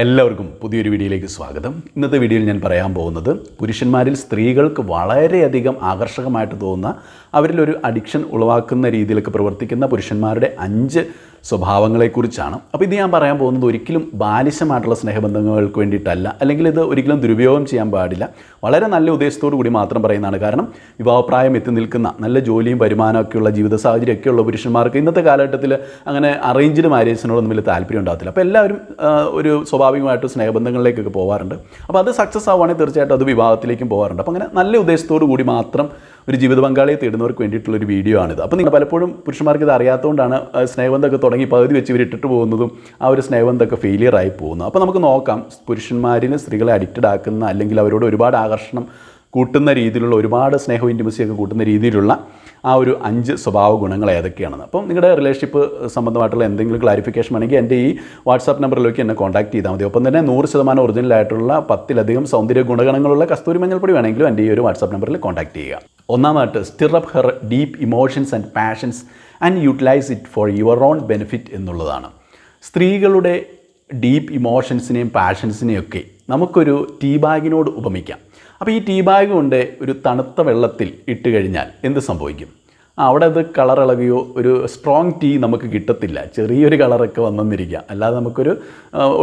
എല്ലാവർക്കും പുതിയൊരു വീഡിയോയിലേക്ക് സ്വാഗതം. ഇന്നത്തെ വീഡിയോയിൽ ഞാൻ പറയാൻ പോകുന്നത് പുരുഷന്മാരിൽ സ്ത്രീകൾക്ക് വളരെയധികം ആകർഷകമായിട്ട് തോന്നുന്ന അവരിലൊരു അഡിക്ഷൻ ഉളവാക്കുന്ന രീതിയിലൊക്കെ പ്രവർത്തിക്കുന്ന പുരുഷന്മാരുടെ 5 സ്വഭാവങ്ങളെക്കുറിച്ചാണ്. അപ്പോൾ ഇത് ഞാൻ പറയാൻ പോകുന്നത് ഒരിക്കലും ബാലിശമായിട്ടുള്ള സ്നേഹബന്ധങ്ങൾക്ക് വേണ്ടിയിട്ടല്ല, അല്ലെങ്കിൽ ഇത് ഒരിക്കലും ദുരുപയോഗം ചെയ്യാൻ പാടില്ല. വളരെ നല്ല ഉദ്ദേശത്തോടു കൂടി മാത്രം പറയുന്നതാണ്. കാരണം വിവാഹപ്രായം എത്തി നിൽക്കുന്ന നല്ല ജോലിയും വരുമാനമൊക്കെയുള്ള ജീവിത സാഹചര്യമൊക്കെയുള്ള പുരുഷന്മാർക്ക് ഇന്നത്തെ കാലഘട്ടത്തിൽ അങ്ങനെ അറേഞ്ച്ഡ് മാരേജിനോടൊന്നും വലിയ താല്പര്യം ഉണ്ടാകത്തില്ല. അപ്പോൾ എല്ലാവരും ഒരു സ്വാഭാവികമായിട്ട് സ്നേഹബന്ധങ്ങളിലേക്കൊക്കെ പോകാറുണ്ട്. അപ്പോൾ അത് സക്സസ് ആവുകയാണെങ്കിൽ തീർച്ചയായിട്ടും അത് വിവാഹത്തിലേക്കും പോകാറുണ്ട്. അപ്പോൾ അങ്ങനെ നല്ല ഉദ്ദേശത്തോടു കൂടി മാത്രം ഒരു ജീവിത പങ്കാളിയെ തേടുന്നവർക്ക് വേണ്ടിയിട്ടുള്ളൊരു വീഡിയോ ആണിത്. അപ്പോൾ നിങ്ങൾ പലപ്പോഴും പുരുഷന്മാർക്ക് ഇത് അറിയാത്തതുകൊണ്ടാണ് സ്നേഹബന്ധമൊക്കെ തുടങ്ങി പകുതി വെച്ച് ഇവർ ഇട്ടിട്ട് പോകുന്നതും ആ ഒരു സ്നേഹബന്ധമൊക്കെ ഫെയിലിയർ ആയി പോകുന്നു. അപ്പോൾ നമുക്ക് നോക്കാം, പുരുഷന്മാരിന് സ്ത്രീകളെ അഡിക്റ്റഡ് ആക്കുന്ന അല്ലെങ്കിൽ അവരോട് ഒരുപാട് ആകർഷണം കൂട്ടുന്ന രീതിയിലുള്ള ഒരുപാട് സ്നേഹവും ഇൻറ്റിമസിയൊക്കെ കൂട്ടുന്ന രീതിയിലുള്ള ആ ഒരു 5 സ്വഭാവ ഗുണങ്ങൾ ഏതൊക്കെയാണെന്ന്. അപ്പം നിങ്ങളുടെ റിലേഷൻഷിപ്പ് സംബന്ധമായിട്ടുള്ള എന്തെങ്കിലും ക്ലാരിഫിക്കേഷൻ ആണെങ്കിൽ എൻ്റെ ഈ വാട്സാപ്പ് നമ്പറിലേക്ക് എന്നെ കോൺടാക്ട് ചെയ്താൽ മതി. ഒപ്പം തന്നെ 100% ഒറിജിനലായിട്ടുള്ള 10-ലധികം സൗന്ദര്യ ഗുണഗണങ്ങളുള്ള കസ്തൂരി മഞ്ഞൾപ്പൊടി വേണമെങ്കിലും എൻ്റെ ഈ ഒരു വാട്സാപ്പ് നമ്പറിൽ കോൺടാക്ട് ചെയ്യുക. ഒന്നാമതായിട്ട് stir up her deep emotions and passions and utilize it for your own benefit എന്നുള്ളതാണ്. സ്ത്രീകളുടെ ഡീപ്പ് ഇമോഷൻസിനെയും പാഷൻസിനെയും ഒക്കെ നമുക്കൊരു ടീ ബാഗിനോട് ഉപമിക്കാം. അപ്പോൾ ഈ ടീ ബാഗ് കൊണ്ട് ഒരു തണുത്ത വെള്ളത്തിൽ ഇട്ട് കഴിഞ്ഞാൽ എന്ത് സംഭവിക്കും? അവിടെ അത് കളർ ഇളകുകയോ ഒരു സ്ട്രോങ് ടീ നമുക്ക് കിട്ടത്തില്ല. ചെറിയൊരു കളറൊക്കെ വന്നെന്നിരിക്കുക, അല്ലാതെ നമുക്കൊരു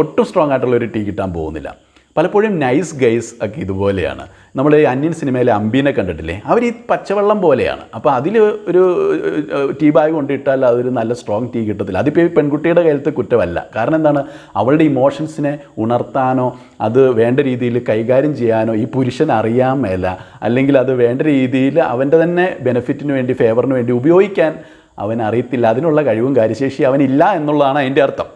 ഒട്ടും സ്ട്രോങ് ആയിട്ടുള്ളൊരു ടീ കിട്ടാൻ പോകുന്നില്ല. പലപ്പോഴും നൈസ് ഗൈസ് ഒക്കെ ഇതുപോലെയാണ്. നമ്മൾ ഈ അന്യൻ സിനിമയിലെ അമ്പീനെ കണ്ടിട്ടില്ലേ? അവർ ഈ പച്ചവെള്ളം പോലെയാണ്. അപ്പോൾ അതിൽ ഒരു ടീ ബാഗ് കൊണ്ടിട്ടാൽ അതൊരു നല്ല സ്ട്രോങ് ടീ കിട്ടത്തില്ല. അതിപ്പോൾ ഈ പെൺകുട്ടിയുടെ കയ്യിലത്തെ കുറ്റമല്ല. കാരണം എന്താണ്, അവളുടെ ഇമോഷൻസിനെ ഉണർത്താനോ അത് വേണ്ട രീതിയിൽ കൈകാര്യം ചെയ്യാനോ ഈ പുരുഷൻ അറിയാൻ മേല, അല്ലെങ്കിൽ അത് വേണ്ട രീതിയിൽ അവൻ്റെ തന്നെ ബെനിഫിറ്റിന് വേണ്ടി, ഫേവറിന് വേണ്ടി ഉപയോഗിക്കാൻ അവൻ അറിയത്തില്ല. അതിനുള്ള കഴിവും കാര്യശേഷി അവനില്ല എന്നുള്ളതാണ് അതിൻ്റെ അർത്ഥം.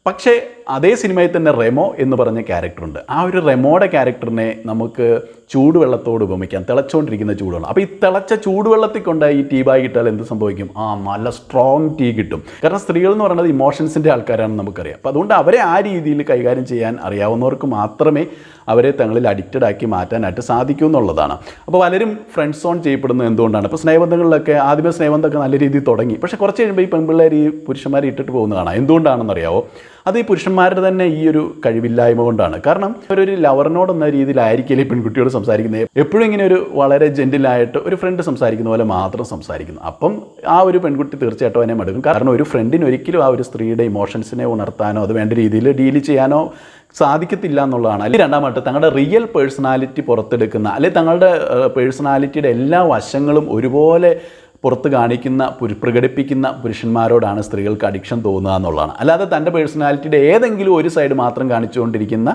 പക്ഷേ അതേ സിനിമയിൽ തന്നെ റെമോ എന്ന് പറഞ്ഞ ക്യാരക്ടറുണ്ട്. ആ ഒരു റെമോയുടെ ക്യാരക്ടറിനെ നമുക്ക് ചൂടുവെള്ളത്തോട് ഉപമിക്കാം, തിളച്ചുകൊണ്ടിരിക്കുന്ന ചൂടുവെള്ളം. അപ്പോൾ ഈ തിളച്ച ചൂടുവെള്ളത്തിൽ കൊണ്ട് ഈ ടീ ബാഗ് ഇട്ടാൽ എന്ത് സംഭവിക്കും? നല്ല സ്ട്രോങ് ടീ കിട്ടും. കാരണം സ്ത്രീകൾ എന്ന് പറയുന്നത് ഇമോഷൻസിൻ്റെ ആൾക്കാരാണെന്ന് നമുക്കറിയാം. അപ്പോൾ അതുകൊണ്ട് അവരെ ആ രീതിയിൽ കൈകാര്യം ചെയ്യാൻ അറിയാവുന്നവർക്ക് മാത്രമേ അവരെ തങ്ങളിൽ അഡിക്റ്റഡ് ആക്കി മാറ്റാനായിട്ട് സാധിക്കൂ എന്നുള്ളതാണ്. അപ്പോൾ പലരും ഫ്രണ്ട് സോൺ ചെയ്യപ്പെടുന്നത് എന്തുകൊണ്ടാണ്? ഇപ്പോൾ സ്നേഹബന്ധങ്ങളിലൊക്കെ ആദ്യമേ സ്നേഹബന്ധമൊക്കെ നല്ല രീതിയിൽ തുടങ്ങി, പക്ഷേ കുറച്ച് കഴിയുമ്പോൾ ഈ പെൺപിള്ളേർ ഈ പുരുഷന്മാരെ ഇട്ടിട്ട് പോകുന്നതാണ്. എന്തുകൊണ്ടാണെന്നറിയാവോ? അത് ഈ പുരുഷന്മാരുടെ തന്നെ ഈ ഒരു കഴിവില്ലായ്മ കൊണ്ടാണ്. കാരണം അവരൊരു ലവറിനോടെന്ന രീതിയിലായിരിക്കില്ല ഈ പെൺകുട്ടിയോട് സംസാരിക്കുന്നത്. എപ്പോഴും ഇങ്ങനെ ഒരു വളരെ ജെന്റിലായിട്ട് ഒരു ഫ്രണ്ട് സംസാരിക്കുന്ന പോലെ മാത്രം സംസാരിക്കുന്നു. അപ്പം ആ ഒരു പെൺകുട്ടി തീർച്ചയായിട്ടും അതിനെ മടുക്കും. കാരണം ഒരു ഫ്രണ്ടിന് ഒരിക്കലും ആ ഒരു സ്ത്രീയുടെ ഇമോഷൻസിനെ ഉണർത്താനോ അത് വേണ്ട രീതിയിൽ ഡീൽ ചെയ്യാനോ സാധിക്കത്തില്ല എന്നുള്ളതാണ്. അല്ലെങ്കിൽ രണ്ടാമത്തെ, തങ്ങളുടെ റിയൽ പേഴ്സണാലിറ്റി പുറത്തെടുക്കുന്ന, അല്ലെങ്കിൽ തങ്ങളുടെ പേഴ്സണാലിറ്റിയുടെ എല്ലാ വശങ്ങളും ഒരുപോലെ പുറത്ത് കാണിക്കുന്ന, പ്രകടിപ്പിക്കുന്ന പുരുഷന്മാരോടാണ് സ്ത്രീകൾക്ക് അഡിക്ഷൻ തോന്നുക എന്നുള്ളതാണ്. അല്ലാതെ തൻ്റെ പേഴ്സണാലിറ്റിയുടെ ഏതെങ്കിലും ഒരു സൈഡ് മാത്രം കാണിച്ചുകൊണ്ടിരിക്കുന്ന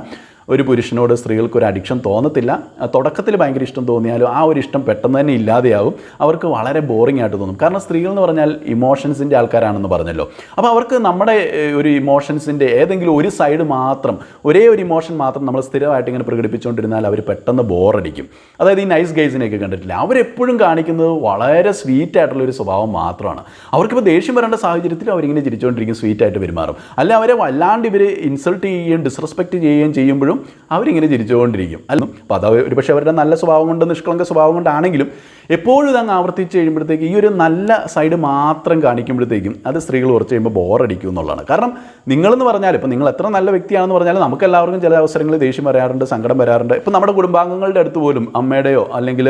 ഒരു പുരുഷനോട് സ്ത്രീകൾക്ക് ഒരു അഡിക്ഷൻ തോന്നത്തില്ല. തുടക്കത്തിൽ ഭയങ്കര ഇഷ്ടം തോന്നിയാലും ആ ഒരു ഇഷ്ടം പെട്ടെന്ന് തന്നെ ഇല്ലാതെയാവും. അവർക്ക് വളരെ ബോറിംഗ് ആയിട്ട് തോന്നും. കാരണം സ്ത്രീകൾ എന്ന് പറഞ്ഞാൽ ഇമോഷൻസിൻ്റെ ആൾക്കാരാണെന്ന് പറഞ്ഞല്ലോ. അപ്പോൾ അവർക്ക് നമ്മുടെ ഒരു ഇമോഷൻസിൻ്റെ ഏതെങ്കിലും ഒരു സൈഡ് മാത്രം, ഒരേ ഒരു ഇമോഷൻ മാത്രം നമ്മൾ സ്ഥിരമായിട്ട് ഇങ്ങനെ പ്രകടിപ്പിച്ചുകൊണ്ടിരുന്നാൽ അവർ പെട്ടെന്ന് ബോറടിക്കും. അതായത് ഈ നൈസ് ഗൈസിനെയൊക്കെ കണ്ടിട്ടില്ല, അവരെപ്പോഴും കാണിക്കുന്നത് വളരെ സ്വീറ്റ് ആയിട്ടുള്ളൊരു സ്വഭാവം മാത്രമാണ്. അവർക്കിപ്പോൾ ദേഷ്യം വരേണ്ട സാഹചര്യത്തിൽ അവരിങ്ങനെ ചിരിച്ചുകൊണ്ടിരിക്കും, സ്വീറ്റായിട്ട് പെരുമാറും. അല്ല അവരെ വല്ലാണ്ട് ഇവർ ഇൻസൾട്ട് ചെയ്യുകയും ഡിസ്റെസ്പെക്റ്റ് ചെയ്യുകയും ചെയ്യുമ്പോഴും അവരിങ്ങനെ ചിരിച്ചുകൊണ്ടിരിക്കും. അല്ല, അപ്പോൾ അത് ഒരു പക്ഷേ അവരുടെ നല്ല സ്വഭാവം കൊണ്ട്, നിഷ്കളങ്ക സ്വഭാവം കൊണ്ടാണെങ്കിലും എപ്പോഴും ഇതങ്ങ് ആവർത്തിച്ച് കഴിയുമ്പോഴത്തേക്ക് ഈ ഒരു നല്ല സൈഡ് മാത്രം കാണിക്കുമ്പോഴത്തേക്കും അത് സ്ത്രീകൾ കുറച്ച് കഴിയുമ്പോൾ ബോറടിക്കും എന്നുള്ളതാണ്. കാരണം നിങ്ങളെന്ന് പറഞ്ഞാൽ, ഇപ്പോൾ നിങ്ങൾ എത്ര നല്ല വ്യക്തിയാണെന്ന് പറഞ്ഞാൽ നമുക്ക് എല്ലാവർക്കും ചില അവസരങ്ങളിൽ ദേഷ്യം വരാറുണ്ട്, സങ്കടം വരാറുണ്ട്. ഇപ്പോൾ നമ്മുടെ കുടുംബാംഗങ്ങളുടെ അടുത്ത് പോലും, അമ്മയുടെയോ അല്ലെങ്കിൽ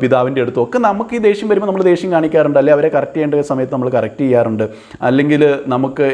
പിതാവിൻ്റെ അടുത്തോ ഒക്കെ നമുക്ക് ഈ ദേഷ്യം വരുമ്പോൾ നമ്മൾ ദേഷ്യം കാണിക്കാറുണ്ട്, അല്ലെങ്കിൽ അവരെ കറക്റ്റ് ചെയ്യേണ്ട സമയത്ത് നമ്മൾ കറക്റ്റ് ചെയ്യാറുണ്ട്. അല്ലെങ്കിൽ നമുക്ക്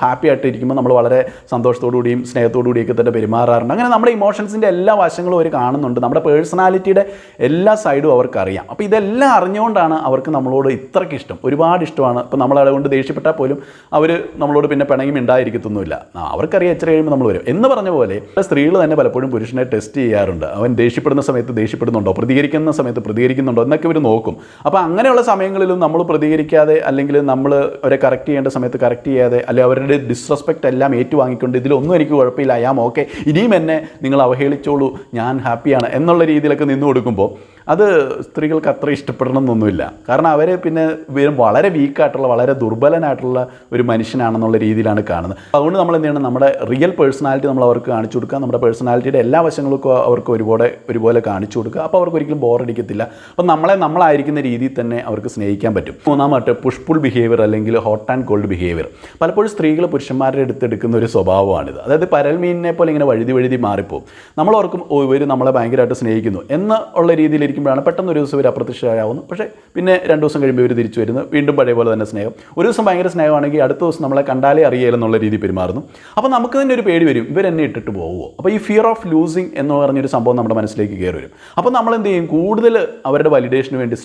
ഹാപ്പി ആയിട്ട് ഇരിക്കുമ്പോൾ നമ്മൾ വളരെ സന്തോഷത്തോടു കൂടിയും സ്നേഹത്തോടു കൂടിയൊക്കെ തന്നെ പെരുമാറാറുണ്ട്. അങ്ങനെ നമ്മുടെ ഇമോഷൻസിൻ്റെ എല്ലാ വശങ്ങളും അവർ കാണുന്നുണ്ട്. നമ്മുടെ പേഴ്സണാലിറ്റിയുടെ എല്ലാ സൈഡും അവർക്കറിയാം. അപ്പോൾ ഇതെല്ലാം അറിഞ്ഞുകൊണ്ടാണ് അവർക്ക് നമ്മളോട് ഇത്രയ്ക്ക് ഇഷ്ടം, ഒരുപാട് ഇഷ്ടമാണ്. ഇപ്പോൾ നമ്മൾ അതുകൊണ്ട് ദേഷ്യപ്പെട്ടാൽ പോലും അവർ നമ്മളോട് പിന്നെ പിണങ്ങി ഉണ്ടായിരിക്കത്തൊന്നുമില്ല. അവർക്കറിയാം എത്ര കഴിയുമ്പോൾ നമ്മൾ വരും എന്ന് പറഞ്ഞ പോലെ സ്ത്രീകൾ തന്നെ പലപ്പോഴും പുരുഷനെ ടെസ്റ്റ് ചെയ്യാറുണ്ട്. അവൻ ദേഷ്യപ്പെടുന്ന സമയത്ത് ദേഷ്യപ്പെടുന്നുണ്ടോ, പ്രതികരിക്കുന്ന സമയത്ത് പ്രതികരിക്കുന്നുണ്ടോ എന്നൊക്കെ ഇവർ നോക്കും. അപ്പോൾ അങ്ങനെയുള്ള സമയങ്ങളിലും നമ്മൾ പ്രതികരിക്കാതെ, അല്ലെങ്കിൽ നമ്മൾ അവരെ കറക്റ്റ് ചെയ്യേണ്ട സമയത്ത് കറക്റ്റ് ചെയ്യാതെ, അല്ലെങ്കിൽ അവരുടെ ഡിസ്റെസ്പെക്റ്റ് എല്ലാം ഏറ്റുവാങ്ങിക്കൊണ്ട് ഇതിലൊന്നും എനിക്ക് കുഴപ്പമില്ല, ഓക്കെ, ഇനിയും എന്നെ നിങ്ങൾ അവഹേളിച്ചോളൂ, ഞാൻ ഹാപ്പിയാണ് എന്നുള്ള രീതിയിലൊക്കെ നിന്ന് കൊടുക്കുമ്പോൾ അത് സ്ത്രീകൾക്ക് അത്ര ഇഷ്ടപ്പെടണമെന്നൊന്നുമില്ല. കാരണം അവർ പിന്നെ വളരെ വീക്കായിട്ടുള്ള വളരെ ദുർബലനായിട്ടുള്ള ഒരു മനുഷ്യനാണെന്നുള്ള രീതിയിലാണ് കാണുന്നത്. അതുകൊണ്ട് നമ്മൾ എന്ത് ചെയ്യണം, നമ്മുടെ റിയൽ പേഴ്സണാലിറ്റി നമ്മൾ അവർക്ക് കാണിച്ചു കൊടുക്കുക, നമ്മുടെ പേഴ്സണാലിറ്റിയുടെ എല്ലാ വശങ്ങൾക്കും അവർക്ക് ഒരുപോലെ കാണിച്ചു കൊടുക്കുക. അപ്പോൾ അവർക്ക് ഒരിക്കലും ബോറടിക്കത്തില്ല. അപ്പം നമ്മളായിരിക്കുന്ന രീതിയിൽ തന്നെ അവർക്ക് സ്നേഹിക്കാൻ പറ്റും. മൂന്നാമത്തെ പുഷ് പുൾ ബിഹേവിയർ അല്ലെങ്കിൽ ഹോട്ട് ആൻഡ് കോൾഡ് ബിഹേവിയർ. പലപ്പോഴും സ്ത്രീകൾ പുരുഷന്മാരുടെ അടുത്തെടുക്കുന്ന ഒരു സ്വഭാവമാണിത്. അതായത് പരൽമീനിനെ പോലെ ഇങ്ങനെ വഴുതി മാറിപ്പോവും. നമ്മൾ ഓർക്കും ഇവർ നമ്മളെ ഭയങ്കരമായിട്ട് സ്നേഹിക്കുന്നു എന്നുള്ള രീതിയിലിരിക്കുമ്പോഴാണ് പെട്ടെന്ന് ഒരു ദിവസം ഇവർ അപ്രത്യക്ഷരാകുന്നു. പക്ഷേ പിന്നെ 2 ദിവസം കഴിയുമ്പോൾ ഇവർ തിരിച്ചു വരുന്നു, വീണ്ടും പഴയ പോലെ തന്നെ സ്നേഹം. ഒരു ദിവസം ഭയങ്കര സ്നേഹമാണെങ്കിൽ അടുത്ത ദിവസം നമ്മളെ കണ്ടാലേ അറിയില്ലെന്നുള്ള രീതി പെരുമാറുന്നു. അപ്പോൾ നമുക്ക് തന്നെ ഒരു പേടി വരും, ഇവരെന്നെ ഇട്ടിട്ട് പോകുമോ. അപ്പോൾ ഈ ഫിയർ ഓഫ് ലൂസിങ് എന്ന് പറഞ്ഞൊരു സംഭവം നമ്മുടെ മനസ്സിലേക്ക് കയറി വരും. അപ്പോൾ നമ്മൾ എന്ത് ചെയ്യും, കൂടുതൽ അവരുടെ വാലിഡേഷന് വേണ്ടി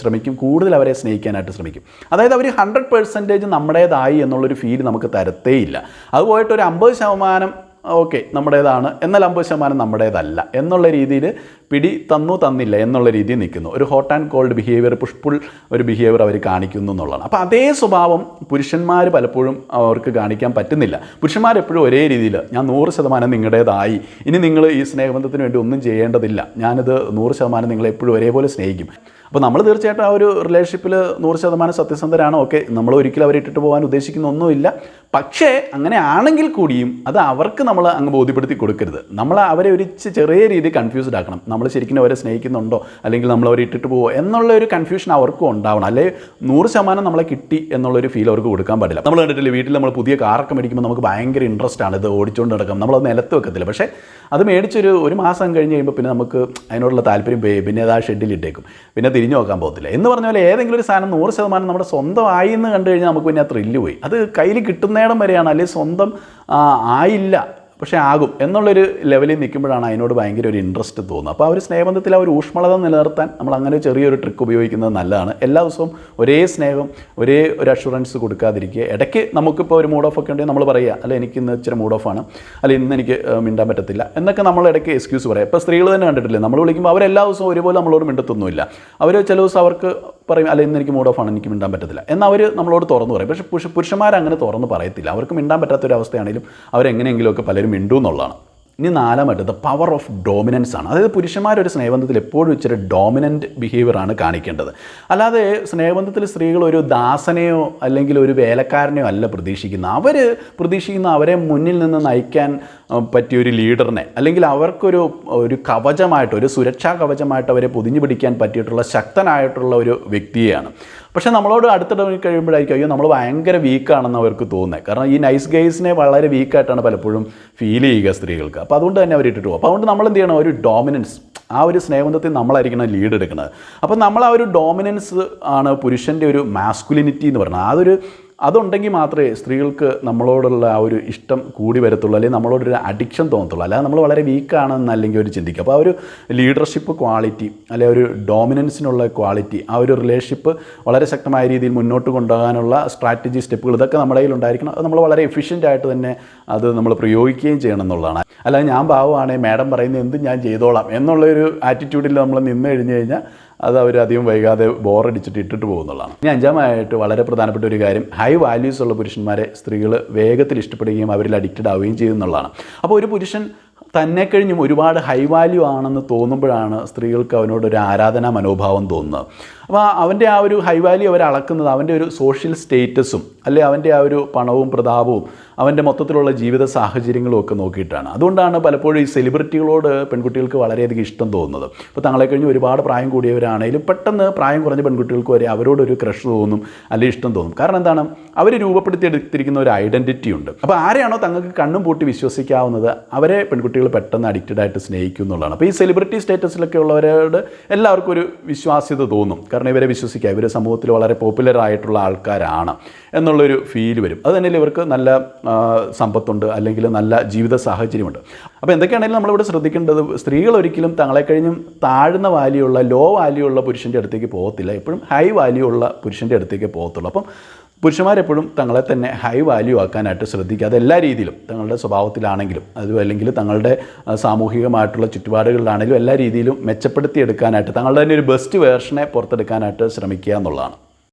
ശ്രമിക്കും, കൂടുതൽ അവരെ സ്നേഹിക്കാനായിട്ട് ശ്രമിക്കും. അതായത് അവർ 100% നമ്മുടേതായി എന്നുള്ളൊരു ഫീൽ നമുക്ക് തരത്തേയില്ല. അത് പോയിട്ട് ഒരു 50% ഓക്കെ നമ്മുടേതാണ്, എന്നാൽ 50% നമ്മുടേതല്ല എന്നുള്ള രീതിയിൽ പിടി തന്നില്ല എന്നുള്ള രീതിയിൽ നിൽക്കുന്നു. ഒരു hot and called behaviour, push-pull ഒരു ബിഹേവിയർ അവർ കാണിക്കുന്നു എന്നുള്ളതാണ്. അപ്പോൾ അതേ സ്വഭാവം പുരുഷന്മാർ പലപ്പോഴും അവർക്ക് കാണിക്കാൻ പറ്റുന്നില്ല. പുരുഷന്മാരെപ്പോഴും ഒരേ രീതിയിൽ ഞാൻ 100% നിങ്ങളുടേതായി, ഇനി നിങ്ങൾ ഈ സ്നേഹബന്ധത്തിന് വേണ്ടി ഒന്നും ചെയ്യേണ്ടതില്ല, ഞാനിത് 100% നിങ്ങളെപ്പോഴും ഒരേപോലെ സ്നേഹിക്കും. അപ്പോൾ നമ്മൾ തീർച്ചയായിട്ടും ആ ഒരു റിലേഷൻഷിപ്പിൽ 100% സത്യസന്ധരാണ്. ഓക്കെ, നമ്മൾ ഒരിക്കലും അവരെ ഇട്ടിട്ട് പോകാൻ ഉദ്ദേശിക്കുന്ന ഒന്നുമില്ല. പക്ഷേ അങ്ങനെ ആണെങ്കിൽ കൂടിയും അത് അവർക്ക് നമ്മൾ അങ്ങ് ബോധ്യപ്പെടുത്തി കൊടുക്കരുത്. നമ്മൾ അവരെ ഒരു ചെറിയ രീതിയിൽ കൺഫ്യൂസ്ഡ് ആക്കണം. നമ്മൾ ശരിക്കും അവരെ സ്നേഹിക്കുന്നുണ്ടോ അല്ലെങ്കിൽ നമ്മൾ അവരെ ഇട്ടിട്ട് പോകുമോ എന്നുള്ള ഒരു കൺഫ്യൂഷൻ അവർക്കും ഉണ്ടാവണം. അല്ലെങ്കിൽ 100% നമ്മളെ കിട്ടി എന്നുള്ളൊരു ഫീൽ അവർക്ക് കൊടുക്കാൻ പാടില്ല. നമ്മൾ കണ്ടിട്ടില്ലേ, വീട്ടിൽ നമ്മൾ പുതിയ കാറൊക്കെ മേടിക്കുമ്പോൾ നമുക്ക് ഭയങ്കര ഇൻട്രസ്റ്റ് ആണ്, ഇത് ഓടിച്ചുകൊണ്ട് നടക്കാം, നമ്മളത് നിലത്ത് വെക്കത്തില്ല. പക്ഷേ അത് മേടിച്ചൊരു മാസം കഴിഞ്ഞ് കഴിയുമ്പോൾ പിന്നെ നമുക്ക് അതിനോടുള്ള താല്പര്യം പോയി, പിന്നെ അത് ആ ഷെഡിലിട്ടേക്കും, പിന്നെ തിരിഞ്ഞു നോക്കാൻ പോകത്തില്ല. എന്ന് പറഞ്ഞ പോലെ ഏതെങ്കിലും ഒരു സാധനം 100% നമ്മുടെ സ്വന്തമായി എന്ന് കണ്ടു കഴിഞ്ഞാൽ നമുക്ക് പിന്നെ ആ ത്രില്ല് പോയി. അത് കയ്യിൽ കിട്ടുന്നിടം വരെയാണ്, അല്ലെങ്കിൽ സ്വന്തം ആയില്ല പക്ഷേ ആകും എന്നുള്ളൊരു ലെവലിൽ നിൽക്കുമ്പോഴാണ് അതിനോട് ഭയങ്കര ഒരു ഇൻട്രസ്റ്റ് തോന്നുന്നത്. അപ്പോൾ ആ ഒരു സ്നേഹബന്ധത്തിൽ ആ ഒരു ഊഷ്മളത നിലനിർത്താൻ നമ്മൾ അങ്ങനെ ചെറിയൊരു ട്രിക്ക് ഉപയോഗിക്കുന്നത് നല്ലതാണ്. എല്ലാ ദിവസവും ഒരേ സ്നേഹം, ഒരേ ഒരു അഷുറൻസ് കൊടുക്കാതിരിക്കുക. ഇടയ്ക്ക് നമുക്കിപ്പോൾ ഒരു മൂഡ് ഓഫ് ഒക്കെ ഉണ്ടെങ്കിൽ നമ്മൾ പറയുക, അല്ല എനിക്ക് ഇന്ന് ഇച്ചിരി മൂഡ് ഓഫാണ്, അല്ല ഇന്ന് എനിക്ക് മിണ്ടാൻ പറ്റത്തില്ല എന്നൊക്കെ നമ്മൾ ഇടയ്ക്ക് എക്സ്ക്യൂസ് പറയാം. ഇപ്പോൾ സ്ത്രീകൾ തന്നെ കണ്ടിട്ടില്ലേ, നമ്മൾ വിളിക്കുമ്പോൾ അവരെല്ലാ ദിവസവും ഒരുപോലെ നമ്മളോട് മിണ്ടത്തൊന്നുമില്ല. അവർ ചില ദിവസം അവർക്ക് പറയും, അല്ല ഇന്ന് എനിക്ക് മൂഡ് ഓഫാണ്, എനിക്ക് മിണ്ടാൻ പറ്റത്തില്ല എന്നവർ നമ്മളോട് തുറന്ന് പറയും. പക്ഷേ പുരുഷന്മാരങ്ങനെ തുറന്ന് പറയത്തില്ല. അവർക്ക് മിണ്ടാൻ പറ്റാത്തൊരവസ്ഥയാണെങ്കിലും അവരെങ്ങനെയെങ്കിലുമൊക്കെ പലരും മിണ്ടൂ എന്നുള്ളതാണ്. ഇനി നാലാമത്തത് പവർ ഓഫ് ഡോമിനൻസ് ആണ്. അതായത് പുരുഷന്മാരൊരു സ്നേഹബന്ധത്തിൽ എപ്പോഴും ഇച്ചിരി ഡോമിനൻ്റ് ബിഹേവിയറാണ് കാണിക്കേണ്ടത്. അല്ലാതെ സ്നേഹബന്ധത്തിൽ സ്ത്രീകൾ ഒരു ദാസനെയോ അല്ലെങ്കിൽ ഒരു വേലക്കാരനെയോ അല്ല പ്രതീക്ഷിക്കുന്നത്. അവർ പ്രതീക്ഷിക്കുന്ന അവരെ മുന്നിൽ നിന്ന് നയിക്കാൻ പറ്റിയൊരു ലീഡറിനെ, അല്ലെങ്കിൽ അവർക്കൊരു കവചമായിട്ട്, ഒരു സുരക്ഷാ കവചമായിട്ട് അവരെ പൊതിഞ്ഞു പിടിക്കാൻ പറ്റിയിട്ടുള്ള ശക്തനായിട്ടുള്ള ഒരു വ്യക്തിയെയാണ്. പക്ഷേ നമ്മളോട് അടുത്തിടങ്ങി കഴിയുമ്പോഴായിരിക്കും അയ്യോ നമ്മൾ ഭയങ്കര വീക്കാണെന്ന് അവർക്ക് തോന്നുന്നത്. കാരണം ഈ നൈസ് ഗൈസിനെ വളരെ വീക്കായിട്ടാണ് പലപ്പോഴും ഫീൽ ചെയ്യുക സ്ത്രീകൾക്ക്. അപ്പോൾ അതുകൊണ്ട് തന്നെ അവർ ഇട്ടിട്ട് പോകും. അപ്പോൾ അതുകൊണ്ട് നമ്മൾ എന്ത് ചെയ്യണം, ഒരു ഡോമിനൻസ്, ആ ഒരു സ്നേഹബന്ധത്തിൽ നമ്മളായിരിക്കണം ലീഡ് എടുക്കുന്നത്. അപ്പോൾ നമ്മൾ ആ ഒരു ഡോമിനൻസ് ആണ് പുരുഷൻ്റെ ഒരു മാസ്കുലിനിറ്റി എന്ന് പറയുന്നത്. അതുണ്ടെങ്കിൽ മാത്രമേ സ്ത്രീകൾക്ക് നമ്മളോടുള്ള ആ ഒരു ഇഷ്ടം കൂടി വരത്തുള്ളൂ, അല്ലെങ്കിൽ നമ്മളോടൊരു അഡിക്ഷൻ തോന്നത്തുള്ളൂ. അല്ലാതെ നമ്മൾ വളരെ വീക്കാണെന്ന് അല്ലെങ്കിൽ ഒരു ചിന്തിക്കുക. അപ്പോൾ ആ ഒരു ലീഡർഷിപ്പ് ക്വാളിറ്റി, അല്ലെങ്കിൽ ഒരു ഡോമിനൻസിനുള്ള ക്വാളിറ്റി, ആ ഒരു റിലേഷൻഷിപ്പ് വളരെ ശക്തമായ രീതിയിൽ മുന്നോട്ട് കൊണ്ടുപോകാനുള്ള സ്ട്രാറ്റജി, സ്റ്റെപ്പുകൾ ഇതൊക്കെ നമ്മുടെ കയ്യിൽ ഉണ്ടായിരിക്കണം. അത് നമ്മൾ വളരെ എഫിഷ്യൻ്റായിട്ട് തന്നെ അത് നമ്മൾ പ്രയോഗിക്കുകയും ചെയ്യണം എന്നുള്ളതാണ്. അല്ലാതെ ഞാൻ പാവമാണെങ്കിൽ മാഡം പറയുന്നത് എന്തും ഞാൻ ചെയ്തോളാം എന്നുള്ളൊരു ആറ്റിറ്റ്യൂഡിൽ നമ്മൾ നിന്ന് കഴിഞ്ഞ് കഴിഞ്ഞാൽ അത് അവർ അധികം വൈകാതെ ബോറടിച്ചിട്ട് ഇട്ടിട്ട് പോകുന്നുള്ളതാണ്. ഇനി അഞ്ചാമതായിട്ട് വളരെ പ്രധാനപ്പെട്ട ഒരു കാര്യം, ഹൈ വാല്യൂസ് ഉള്ള പുരുഷന്മാരെ സ്ത്രീകൾ വേഗത്തിൽ ഇഷ്ടപ്പെടുകയും അവരിൽ അഡിക്റ്റഡ് ആവുകയും ചെയ്യുന്നുള്ളതാണ്. അപ്പോൾ ഒരു പുരുഷൻ തന്നെ കഴിഞ്ഞും ഒരുപാട് ഹൈ വാല്യൂ ആണെന്ന് തോന്നുമ്പോഴാണ് സ്ത്രീകൾക്ക് അവനോടൊരു ആരാധനാ മനോഭാവം തോന്നുന്നത്. അപ്പോൾ അവൻ്റെ ആ ഒരു ഹൈ വാല്യൂ അവർ അളക്കുന്നത് അവൻ്റെ ഒരു സോഷ്യൽ സ്റ്റേറ്റസും, അല്ലെങ്കിൽ അവൻ്റെ ആ ഒരു പണവും പ്രതാപവും, അവൻ്റെ മൊത്തത്തിലുള്ള ജീവിത സാഹചര്യങ്ങളും ഒക്കെ നോക്കിയിട്ടാണ്. അതുകൊണ്ടാണ് പലപ്പോഴും ഈ സെലിബ്രിറ്റികളോട് പെൺകുട്ടികൾക്ക് വളരെയധികം ഇഷ്ടം തോന്നുന്നത്. ഇപ്പോൾ തങ്ങളെ കഴിഞ്ഞ് ഒരുപാട് പ്രായം കൂടിയവരാണെങ്കിലും പെട്ടെന്ന് പ്രായം കുറഞ്ഞ പെൺകുട്ടികൾക്ക് വരെ അവരോടൊരു ക്രഷ് തോന്നും, അല്ലെങ്കിൽ ഇഷ്ടം തോന്നും. കാരണം എന്താണ്, അവർ രൂപപ്പെടുത്തിയെടുത്തിരിക്കുന്ന ഒരു ഐഡൻറ്റിറ്റി ഉണ്ട്. അപ്പോൾ ആരെയാണോ തങ്ങൾക്ക് കണ്ണും പൂട്ടി വിശ്വസിക്കാവുന്നത് അവരെ പെൺകുട്ടികൾ പെട്ടെന്ന് അഡിക്റ്റഡ് ആയിട്ട് സ്നേഹിക്കും എന്നുള്ളതാണ്. അപ്പോൾ ഈ സെലിബ്രിറ്റി സ്റ്റേറ്റസിലൊക്കെ ഉള്ളവരോട് എല്ലാവർക്കും ഒരു വിശ്വാസ്യത തോന്നും. കാരണം ഇവരെ വിശ്വസിക്കുക, ഇവർ സമൂഹത്തിൽ വളരെ പോപ്പുലർ ആയിട്ടുള്ള ആൾക്കാരാണ് എന്നുള്ളൊരു ഫീൽ വരും. അത് തന്നെ ഇവർക്ക് നല്ല സമ്പത്തുണ്ട്, അല്ലെങ്കിൽ നല്ല ജീവിത സാഹചര്യമുണ്ട്. അപ്പോൾ എന്തൊക്കെയാണെങ്കിലും നമ്മളിവിടെ ശ്രദ്ധിക്കേണ്ടത്, സ്ത്രീകൾ ഒരിക്കലും തങ്ങളെ കഴിഞ്ഞും താഴ്ന്ന വാല്യൂ ഉള്ള, ലോ വാല്യൂ ഉള്ള പുരുഷൻ്റെ അടുത്തേക്ക് പോകത്തില്ല. എപ്പോഴും ഹൈ വാല്യൂ ഉള്ള പുരുഷൻ്റെ അടുത്തേക്ക് പോകത്തുള്ളൂ. അപ്പം പുരുഷന്മാരെപ്പോഴും തങ്ങളെ തന്നെ ഹൈ വാല്യൂ ആക്കാനായിട്ട് ശ്രദ്ധിക്കുക. അതെല്ലാ രീതിയിലും, തങ്ങളുടെ സ്വഭാവത്തിലാണെങ്കിലും അതും അല്ലെങ്കിൽ തങ്ങളുടെ സാമൂഹികമായിട്ടുള്ള ചുറ്റുപാടുകളിലാണെങ്കിലും എല്ലാ രീതിയിലും മെച്ചപ്പെടുത്തിയെടുക്കാനായിട്ട് തങ്ങളുടെ തന്നെ ഒരു ബെസ്റ്റ് വേർഷനെ പുറത്തെടുക്കാനായിട്ട് ശ്രമിക്കുക എന്നുള്ളതാണ്.